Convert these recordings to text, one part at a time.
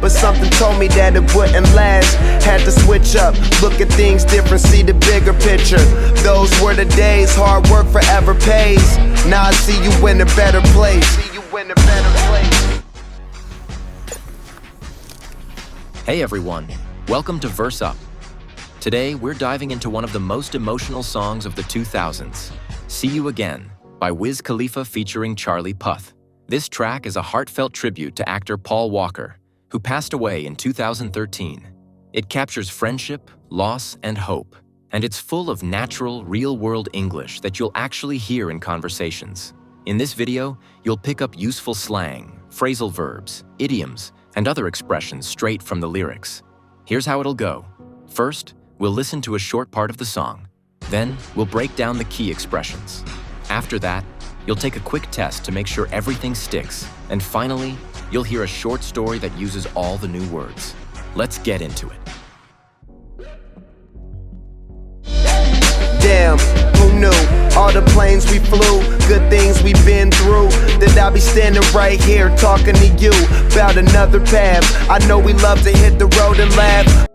but something told me that it wouldn't last. Had to switch up, look at things different, see the bigger picture. Those were the days, hard work forever pays. Now I see you in a better place. Hey everyone, welcome to Verse Up. Today we're diving into one of the most emotional songs of the 2000s, See You Again, by Wiz Khalifa featuring Charlie Puth. This track is a heartfelt tribute to actor Paul Walker, who passed away in 2013. It captures friendship, loss, and hope, and it's full of natural, real-world English that you'll actually hear in conversations. In this video, you'll pick up useful slang, phrasal verbs, idioms, and other expressions straight from the lyrics. Here's how it'll go. First, we'll listen to a short part of the song. Then, we'll break down the key expressions. After that, you'll take a quick test to make sure everything sticks. And finally, you'll hear a short story that uses all the new words. Let's get into it. Damn, who knew? All the planes we flew, good things we've been through. That I'll be standing right here talking to you about another path. I know we love to hit the road and laugh.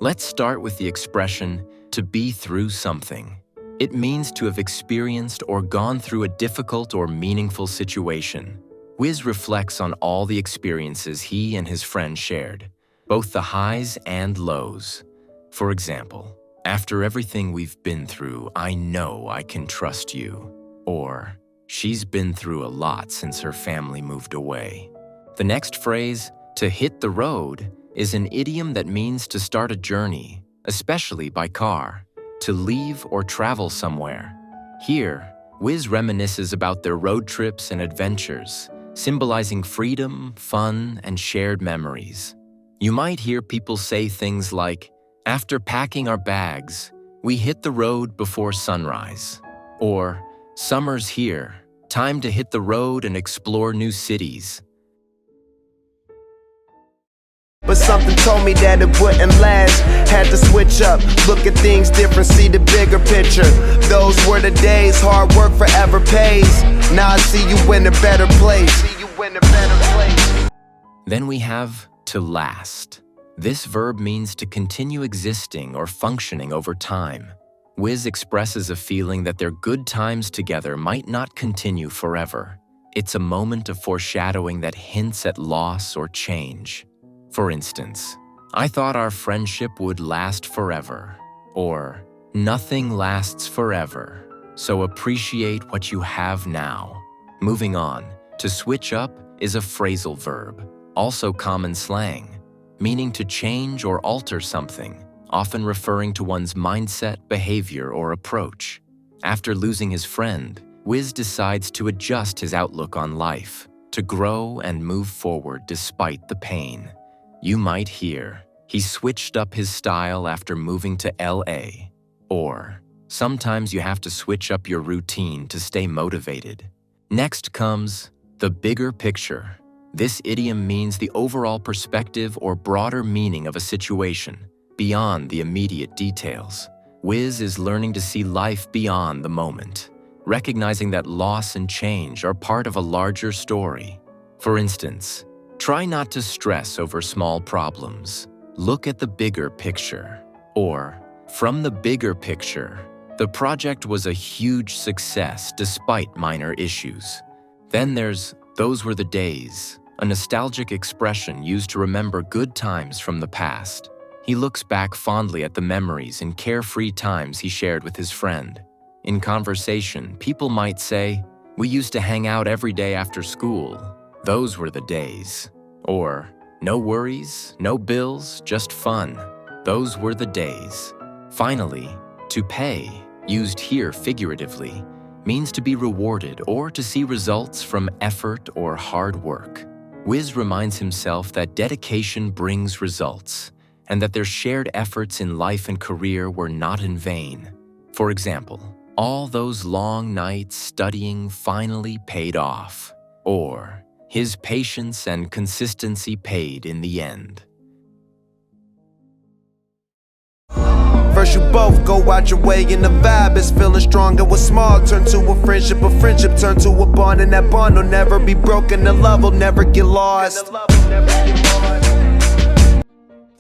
Let's start with the expression, to be through something. It means to have experienced or gone through a difficult or meaningful situation. Wiz reflects on all the experiences he and his friends shared, both the highs and lows. For example, after everything we've been through, I know I can trust you. Or, she's been through a lot since her family moved away. The next phrase, to hit the road, is an idiom that means to start a journey, especially by car, to leave or travel somewhere. Here, Wiz reminisces about their road trips and adventures, symbolizing freedom, fun, and shared memories. You might hear people say things like, after packing our bags, we hit the road before sunrise. Or, summer's here, time to hit the road and explore new cities. But something told me that it wouldn't last. Had to switch up, look at things different, see the bigger picture. Those were the days, hard work forever pays. Now I see you in a better place. Then we have to last. This verb means to continue existing or functioning over time. Wiz expresses a feeling that their good times together might not continue forever. It's a moment of foreshadowing that hints at loss or change. For instance, I thought our friendship would last forever. Or, nothing lasts forever, so appreciate what you have now. Moving on, to switch up is a phrasal verb, also common slang, meaning to change or alter something, often referring to one's mindset, behavior, or approach. After losing his friend, Wiz decides to adjust his outlook on life, to grow and move forward despite the pain. You might hear, he switched up his style after moving to LA. Or, sometimes you have to switch up your routine to stay motivated. Next comes the bigger picture. This idiom means the overall perspective or broader meaning of a situation, beyond the immediate details. Wiz is learning to see life beyond the moment, recognizing that loss and change are part of a larger story. For instance, try not to stress over small problems. Look at the bigger picture. Or, from the bigger picture, the project was a huge success despite minor issues. Then there's those were the days, a nostalgic expression used to remember good times from the past. He looks back fondly at the memories and carefree times he shared with his friend. In conversation, people might say, "We used to hang out every day after school. Those were the days." Or, "No worries, no bills, just fun. Those were the days." Finally, to pay, used here figuratively, means to be rewarded or to see results from effort or hard work. Wiz reminds himself that dedication brings results, and that their shared efforts in life and career were not in vain. For example, all those long nights studying finally paid off. Or, his patience and consistency paid in the end. First you both go out your way and the vibe is feeling strong, and what's small turn to a friendship turn to a bond, and that bond will never be broken, the love will never get lost.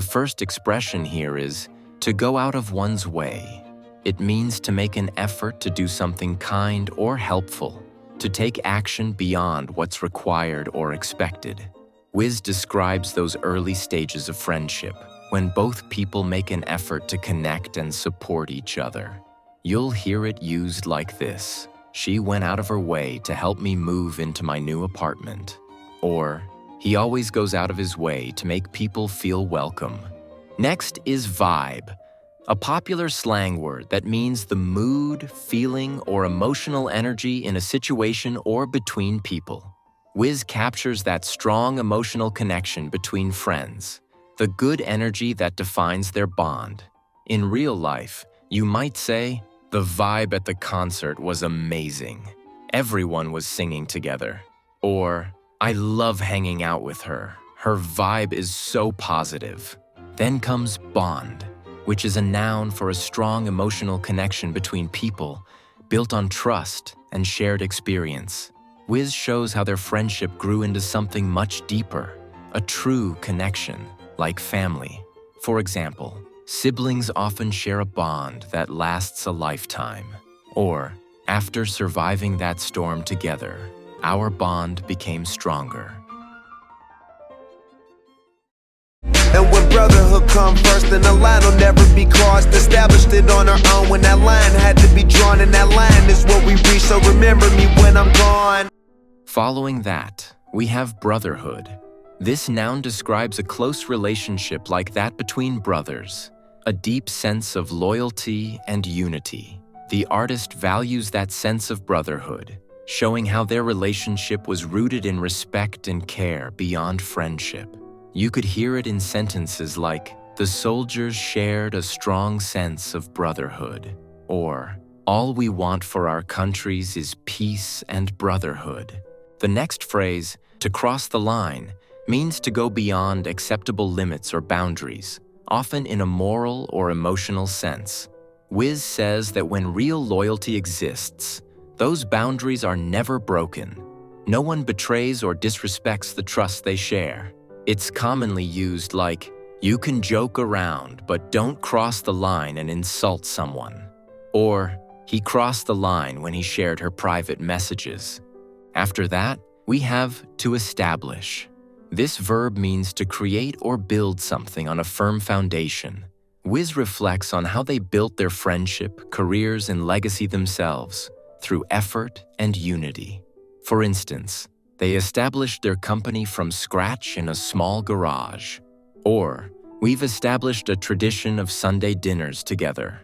The first expression here is to go out of one's way. It means to make an effort to do something kind or helpful, to take action beyond what's required or expected. Wiz describes those early stages of friendship, when both people make an effort to connect and support each other. You'll hear it used like this: "She went out of her way to help me move into my new apartment." Or, "He always goes out of his way to make people feel welcome." Next is vibe, a popular slang word that means the mood, feeling, or emotional energy in a situation or between people. Wiz captures that strong emotional connection between friends, the good energy that defines their bond. In real life, you might say, "The vibe at the concert was amazing. Everyone was singing together." Or, "I love hanging out with her. Her vibe is so positive." Then comes bond, which is a noun for a strong emotional connection between people, built on trust and shared experience. Wiz shows how their friendship grew into something much deeper, a true connection, like family. For example, siblings often share a bond that lasts a lifetime. Or, after surviving that storm together, our bond became stronger. And when brotherhood come first, then the line will never be crossed. Established it on our own when that line had to be drawn, and that line is what we reach, so remember me when I'm gone. Following that, we have brotherhood. This noun describes a close relationship like that between brothers, a deep sense of loyalty and unity. The artist values that sense of brotherhood, showing how their relationship was rooted in respect and care beyond friendship. You could hear it in sentences like, "The soldiers shared a strong sense of brotherhood," or, "All we want for our countries is peace and brotherhood." The next phrase, "to cross the line," means to go beyond acceptable limits or boundaries, often in a moral or emotional sense. Wiz says that when real loyalty exists, those boundaries are never broken. No one betrays or disrespects the trust they share. It's commonly used like, "You can joke around, but don't cross the line and insult someone." Or, "He crossed the line when he shared her private messages." After that, we have to establish. This verb means to create or build something on a firm foundation. Wiz reflects on how they built their friendship, careers, and legacy themselves through effort and unity. For instance, they established their company from scratch in a small garage. Or, we've established a tradition of Sunday dinners together.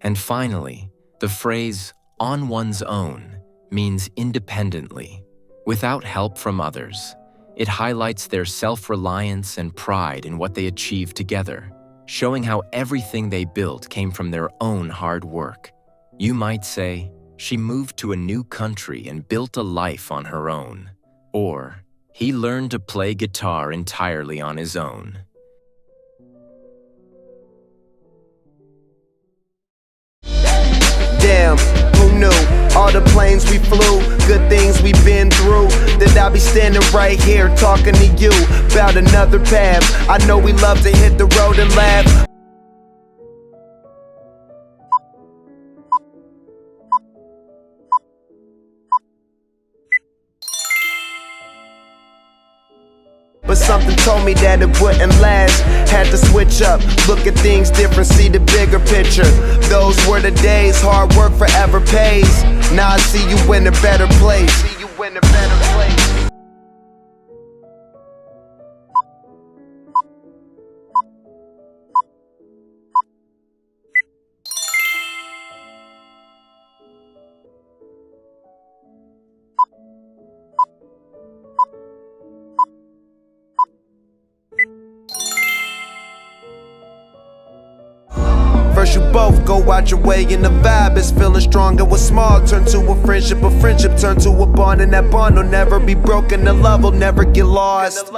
And finally, the phrase "on one's own" means independently, without help from others. It highlights their self-reliance and pride in what they achieved together, showing how everything they built came from their own hard work. You might say, "She moved to a new country and built a life on her own." Or, "He learned to play guitar entirely on his own." Damn, who knew? All the planes we flew, good things we've been through, that I'll be standing right here talking to you about another path. I know we love to hit the road and laugh. But something told me that it wouldn't last. Had to switch up, look at things different, see the bigger picture. Those were the days, hard work forever pays. Now I see you in a better place. See you in a better place. First you both go out your way and the vibe is feeling strong, and what's small turn to a friendship turn to a bond, and that bond will never be broken, the love will never get lost.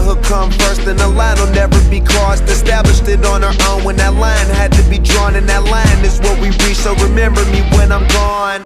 brotherhood come first, and the line will never be crossed. Established it on our own when that line had to be drawn, and that line is what we reach. So remember me when I'm gone.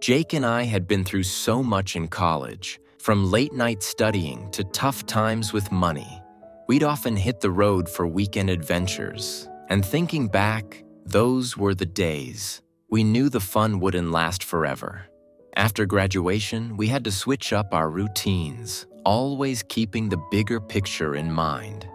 Jake and I had been through so much in college, from late night studying to tough times with money. We'd often hit the road for weekend adventures, and thinking back, those were the days. We knew the fun wouldn't last forever. After graduation, we had to switch up our routines, always keeping the bigger picture in mind.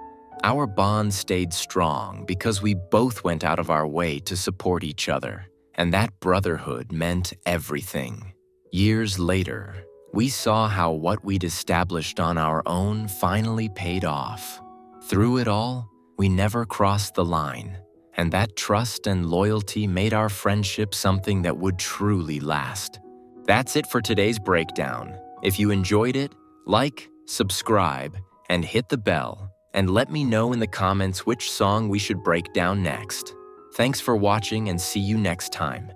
Our bond stayed strong because we both went out of our way to support each other. And that brotherhood meant everything. Years later, we saw how what we'd established on our own finally paid off. Through it all, we never crossed the line, and that trust and loyalty made our friendship something that would truly last. That's it for today's breakdown. If you enjoyed it, like, subscribe, and hit the bell, and let me know in the comments which song we should break down next. Thanks for watching and see you next time.